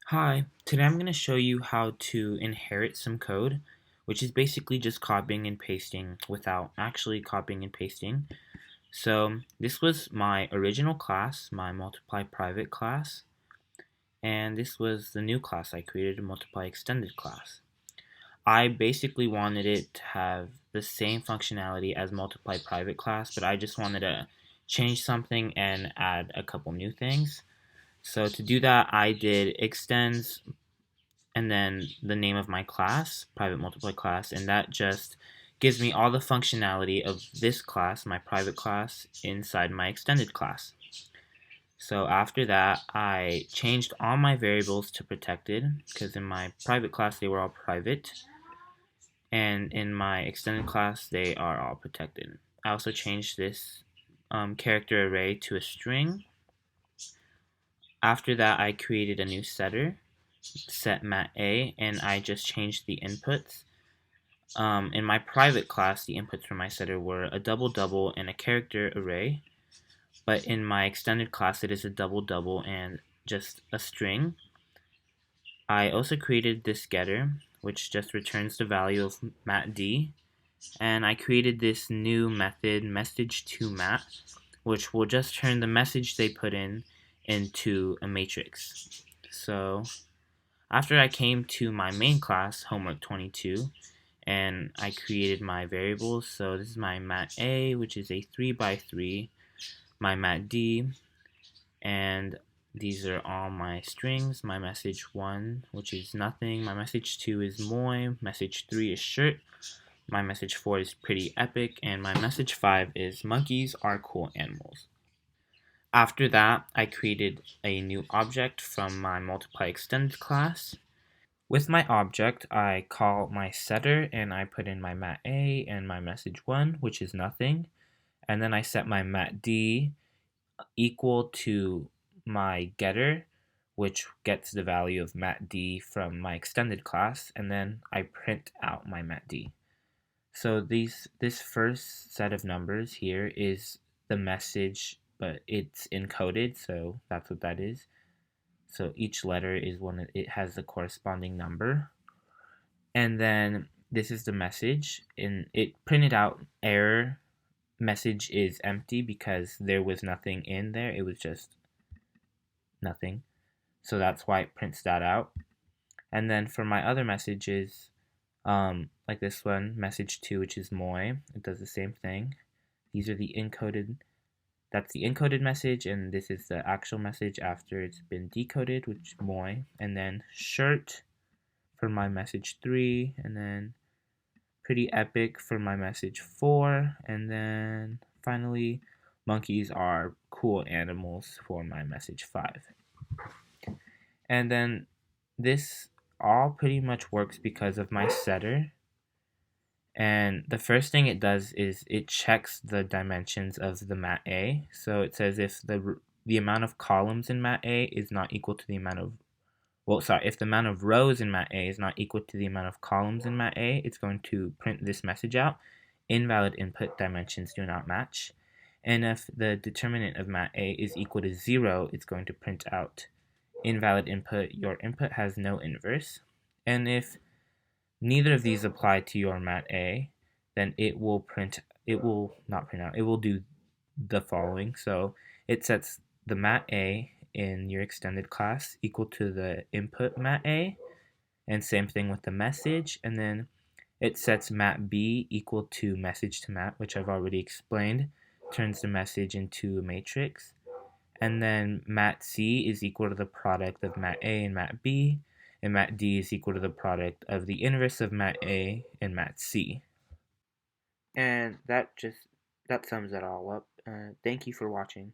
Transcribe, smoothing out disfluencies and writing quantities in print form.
Hi, today I'm going to show you how to inherit some code, which is basically just copying and pasting without actually copying and pasting. So this was my original class, my multiply private class, and this was the new class I created, a multiply extended class. I basically wanted it to have the same functionality as multiply private class, but I just wanted to change something and add a couple new things. So to do that, I did extends and then the name of my class, private multiply class, and that just gives me all the functionality of this class, my private class, inside my extended class. So after that, I changed all my variables to protected because in my private class they were all private, and in my extended class they are all protected. I also changed this character array to a string. After that, I created a new setter, set mat a, and I just changed the inputs. In my private class, the inputs for my setter were a double double and a character array, but in my extended class, it is a double double and just a string. I also created this getter, which just returns the value of matd, and I created this new method, message to mat, which will just turn the message they put in into a matrix. So after I came to my main class, homework 22, and I created my variables. So this is my mat A, which is a 3 by 3, my mat D, and these are all my strings. My message 1, which is nothing. My message 2 is moi. Message 3 is shirt. My message 4 is pretty epic. And my message 5 is monkeys are cool animals. After that, I created a new object from my multiply extended class. With my object, I call my setter and I put in my mat A and my message 1, which is nothing. And then I set my mat D equal to my getter, which gets the value of mat D from my extended class. And then I print out my mat D. So this first set of numbers here is the message, but it's encoded, so that's what that is. So each letter is one, it has the corresponding number. And then this is the message, and it printed out error message is empty because there was nothing in there, it was just nothing. So that's why it prints that out. And then for my other messages, like this one, message 2, which is moi, it does the same thing. These are the encoded, that's the encoded message, and this is the actual message after it's been decoded, which is moi. And then shirt for my message 3, and then pretty epic for my message 4, and then finally monkeys are cool animals for my message 5. And then this all pretty much works because of my setter. And the first thing it does is it checks the dimensions of the mat A. So it says if the amount of columns in mat A is not equal to the amount of, if the amount of rows in mat A is not equal to the amount of columns in mat A, it's going to print this message out. Invalid input dimensions do not match. And if the determinant of mat A is equal to 0, it's going to print out invalid input, your input has no inverse. And if neither of these apply to your mat A, then it will not print out, it will do the following. So it sets the mat A in your extended class equal to the input mat A, and same thing with the message, and then it sets mat B equal to message to mat, which I've already explained, turns the message into a matrix, and then mat C is equal to the product of mat A and mat B, and mat D is equal to the product of the inverse of mat A and mat C. And that sums it all up. Thank you for watching.